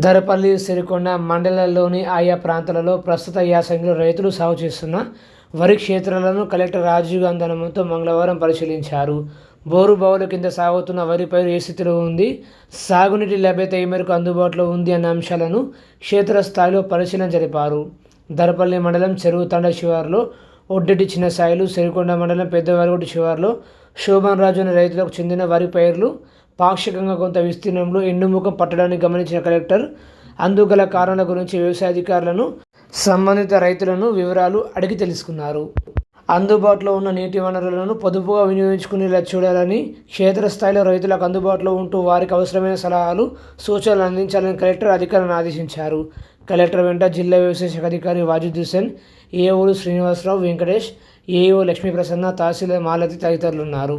దరపల్లి, సిరికొండ మండలాల్లోని ఆయా ప్రాంతాలలో ప్రస్తుత యాసంగిలో రైతులు సాగు చేస్తున్న వరి క్షేత్రాలను కలెక్టర్ రాజీవ్ గాంధీ అనుమతితో మంగళవారం పరిశీలించారు. బోరు బావుల కింద సాగుతున్న వరి పైరు ఏ స్థితిలో ఉంది, సాగునీటి లభ్యత ఏ మేరకు అందుబాటులో ఉంది అన్న అంశాలను క్షేత్రస్థాయిలో పరిశీలన జరిపారు. దరపల్లి మండలం చెరువు తండ శివారులో ఒడ్డెట్టి చిన్న సాయిలు, సిరికొండ మండలం పెద్దవారిగొడ్డు శివారులో శోభన్ రాజు అనే రైతులకు చెందిన వరి పైర్లు పాక్షికంగా కొంత విస్తీర్ణంలో ఎండుముఖం పట్టడాన్ని గమనించిన కలెక్టర్ అందుగల కారణాల గురించి వ్యవసాయ అధికారులను, సంబంధిత రైతులను వివరాలు అడిగి తెలుసుకున్నారు. అందుబాటులో ఉన్న నీటి వనరులను పొదుపుగా వినియోగించుకునేలా చూడాలని, క్షేత్రస్థాయిలో రైతులకు అందుబాటులో ఉంటూ వారికి అవసరమైన సలహాలు, సూచనలు అందించాలని కలెక్టర్ అధికారులను ఆదేశించారు. కలెక్టర్ వెంట జిల్లా వ్యవసాయ శాఖ అధికారి వాజిద్ హుసేన్, ఏఓలు శ్రీనివాసరావు, వెంకటేష్, ఏఈఓ లక్ష్మీప్రసన్న, తహసీల్దార్ మాలతి తదితరులు ఉన్నారు.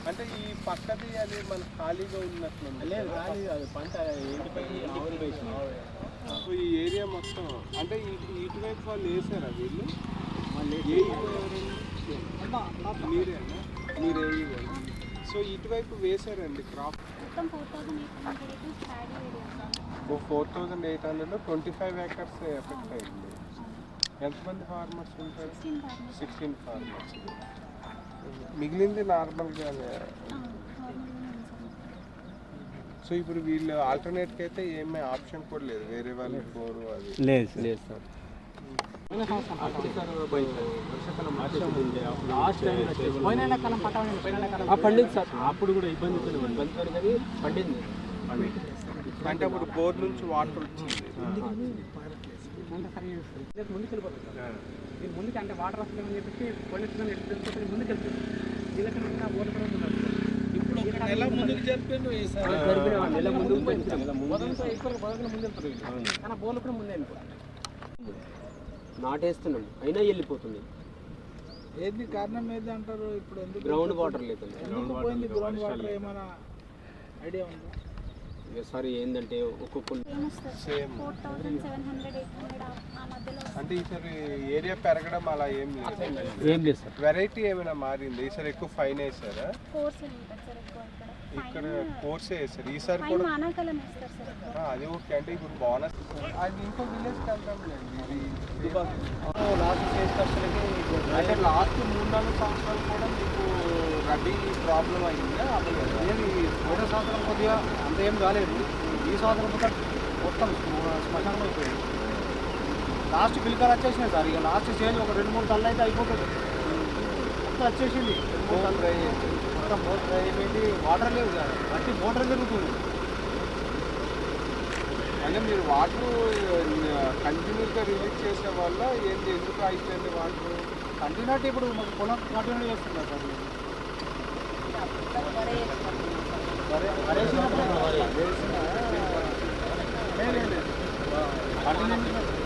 అంటే ఈ పక్కది అది మన ఖాళీగా ఉన్నట్లు లేదు, ఖాళీ కాదు, పంట ఆవులు వేసిన ఈ ఏరియా మొత్తం. అంటే ఇటువైపు వాళ్ళు వేసారా వీళ్ళు? మీరేనా? మీరే? సో ఇటువైపు వేసారండి క్రాప్ 4,800లో 25 acres ఎఫెక్ట్ అయింది. ఎంతమంది ఫార్మర్స్ ఉంటారు? 16 ఫార్మర్స్. మిగిలింది నార్మల్గానే. సో ఇప్పుడు వీళ్ళు ఆల్టర్నేట్కి అయితే ఏమీ ఆప్షన్ కూడా లేదు, వేరే వాళ్ళు బోరు అది లేదు లేదు సార్. పండింది సార్, అప్పుడు కూడా ఇబ్బంది పండింది. అంటే అప్పుడు బోర్ నుంచి వాటర్ వచ్చింది. ముందుకు అంటే వాటర్ వస్తుందని చెప్పేసి పండించుకొని ముందుకెళ్తుంది. ఇప్పుడు ఒక నెల ముందుకు జరిపాను, నెల ముందుకు కానీ బోర్లు కూడా ముందే నాటేస్తున్నాం అయినా వెళ్ళిపోతుంది. ఏది కారణం ఏది అంటారు? ఇప్పుడు ఎందుకు గ్రౌండ్ వాటర్ లేదు? గ్రౌండ్ వాటర్ ఏమైనా ఐడియా ఉందా? సారీ ఏంటంటే ఒక్కొక్క అంటే ఈసారి ఏరియా పెరగడం అలా ఏం లేదు సార్. వెరైటీ ఏమైనా మారింది? ఈసారి ఎక్కువ ఫైన్ వేసారా? ఇక్కడ కోర్సే వేసారు ఈసారి కూడా. అది ఓకే. అంటే ఇప్పుడు బోనస్ అది ఇంకో విలేజ్కి వెళ్తాంలేండి. ఇది లాస్ట్ ఫేజ్ ఖర్చులకి అంటే లాస్ట్ 3-4 సంవత్సరాలు కూడా మీకు రబీ ప్రాబ్లం అయిందా? ఏది ఒకటో సంవత్సరం కొద్దిగా అంత ఏం కాలేదు. ఈ సంవత్సరం కూడా మొత్తం శ్మశానం అయిపోయింది. లాస్ట్ పిల్లకాయలు వచ్చేసినాయి సార్. ఇక లాస్ట్ స్టేజ్ ఒక 2-3 టన్నులు అయితే అయిపోతుంది. మొత్తం వచ్చేసింది. మొత్తం డ్రై అయిపోయింది. వాటర్ లేదు సార్, బట్టి మోటార్ జరుగుతుంది. అంటే మీరు వాటర్ కంటిన్యూగా రిలీజ్ చేసే వల్ల ఏంటి, ఎందుకు అయిపోయింది వాటర్ కంటిన్యూ? అంటే ఇప్పుడు మాకు పొలం కంటిన్యూ చేస్తున్నారు సార్.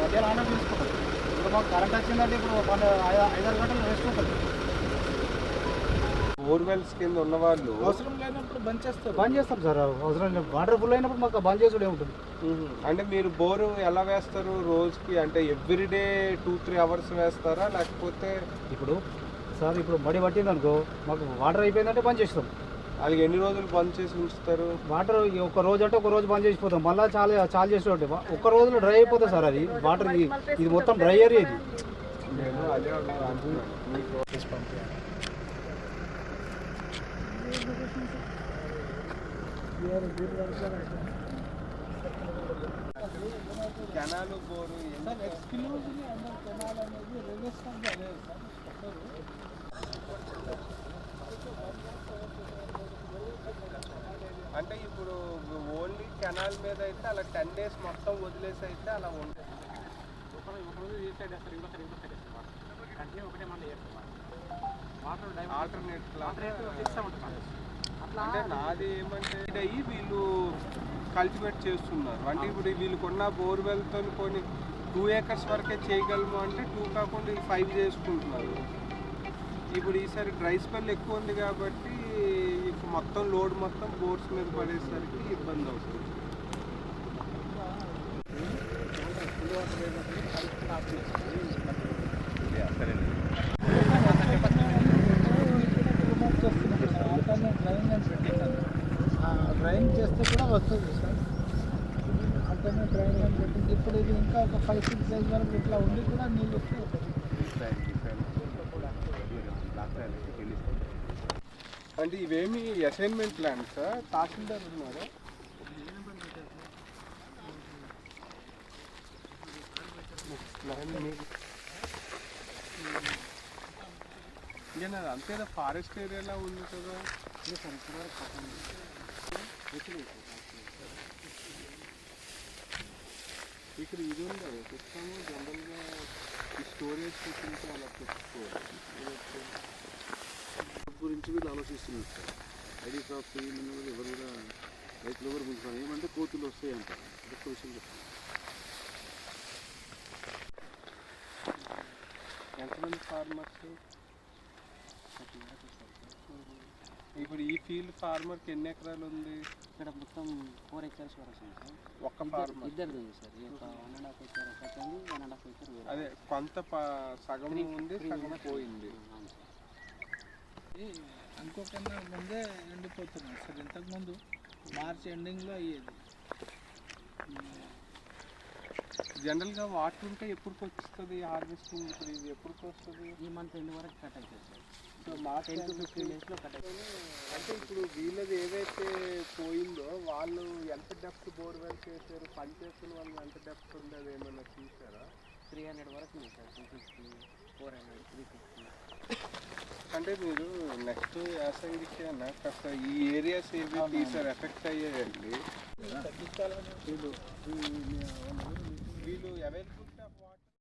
మధ్యలో ఆన తీసుకుంటాం. ఇప్పుడు మాకు కరెంట్ వచ్చిందంటే ఇప్పుడు 5-6 గంటలు రెస్ట్ ఉంటుంది. బోర్వెల్స్ కింద ఉన్న వాళ్ళు అవసరం లేనప్పుడు బంద్ చేస్తాం సార్. అవసరం లేదు, వాటర్ ఫుల్ అయినప్పుడు మాకు బంద్ చేసుడే ఉంటుంది. అంటే మీరు బోరు ఎలా వేస్తారు రోజుకి? అంటే ఎవ్రీడే 2-3 hours వేస్తారా? లేకపోతే ఇప్పుడు సార్ ఇప్పుడు మడి పట్టింది అనుకో, మాకు వాటర్ అయిపోయిందంటే బంద్ చేస్తాం. వాళ్ళకి ఎన్ని రోజులు బంద్ చేసి ఉంచుతారు? వాటర్ ఒక రోజు అంటే ఒక రోజు బంద్ చేసిపోతాం. మళ్ళీ చాలా చేసి ఒక్క రోజులో డ్రై అయిపోతుంది సార్. అది వాటర్ ఇది మొత్తం డ్రై ఏరియా ఇది. అదే కెనాలు బోరు అంటే ఇప్పుడు ఓన్లీ కెనాల్ మీద అయితే అలా 10 days మొత్తం వదిలేసి అయితే అలా ఉంటుంది. ఒకరోజు ఈ సైడ్ వేస్తారు, ఇంకో సైడ్ కంటిన్యూ ఒకటే మళ్ళీ ఆల్టర్నేట్ అంటే నాది ఏమంటే అయ్యి వీళ్ళు కల్టివేట్ చేస్తున్నారు. అంటే ఇప్పుడు వీళ్ళకున్న బోర్వెల్తో కొన్ని 2 acres వరకే చేయగలము అంటే 2 కాకుండా వీళ్ళు 5 చేసుకుంటున్నారు. ఇప్పుడు ఈసారి డ్రై స్పెల్ ఎక్కువ ఉంది కాబట్టి మొత్తం లోడ్ మొత్తం బోర్స్ మీద పడేసరికి ఇబ్బంది అవుతుంది. డ్రైన్ చేస్తే కూడా వస్తుంది సార్. అక్కడనే డ్రైన్ అని చెప్పింది. ఇప్పుడు ఇది ఇంకా ఒక 5-6 డేస్ వరకు ఇట్లా ఉండి కూడా నీళ్ళు వస్తే అంటే ఇవేమి అసైన్మెంట్ ల్యాండ్స్ తహసీల్దార్ ఉన్నారా? ఇంకా అంతేదా ఫారెస్ట్ ఏరియాలో ఉంది కదా. ఇక్కడ ఇది ఉందా చెప్తాము జనరల్గా ఈ స్టోరేజ్ ఫెసిలిటీ అలా పెట్టుకోవాలి గురించి వీళ్ళు ఆలోచిస్తున్నారు సార్. ఐడి క్రాప్స్ కూడా ఎవరు కూడా రైతులు ఎవరు ముందుకున్నారు. ఏమంటే కోతులు వస్తాయి అంటారు. ఒక్క విషయం చెప్తాను. ఎంతమంది ఫార్మర్స్ ఇప్పుడు ఈ ఫీల్డ్ ఫార్మర్కి ఎన్ని ఎకరాలు ఉంది? ఇక్కడ మొత్తం 4 acres వరకు ఉంది సార్. ఒక్క ఫార్మర్ ఇద్దరు ఉంది సార్. 1.5 acre ఒకటి ఉంది, 1.5 acre వేరే. అదే కొంత సగం ఉంది, సగం పోయింది. అనుకోకుండా ముందే ఎండిపోతున్నాయి సార్. ఇంతకుముందు మార్చ్ ఎండింగ్లో అయ్యేది. జనరల్గా వాటర్ ఉంటే ఎప్పుడు వస్తుంది హార్వెస్టింగ్? ఇప్పుడు ఇది ఎప్పుడు వస్తుంది? ఈ మంత్ ఎండ్ వరకు కట్ అవుతుంది సార్. సో మార్చ్ 10 to 15 daysలో కట్ అవుతుంది. అంటే ఇప్పుడు వీళ్ళది ఏదైతే పోయిందో వాళ్ళు ఎంత డెప్త్ బోర్వెల్ చేశారు, పని చేస్తున్న వాళ్ళు ఎంత డెప్త్ ఉండదు ఏమన్నా చూసారా? 300 వరకు ఉంది సార్. 250, 400, 350. అంటే మీరు నెక్స్ట్ యాసంగికి అన్న కాస్త ఈ ఏరియాస్ ఏవి తీసారు ఎఫెక్ట్ అయ్యాయండి. వీళ్ళు అవైలబిలిటీ ఆఫ్ వాటర్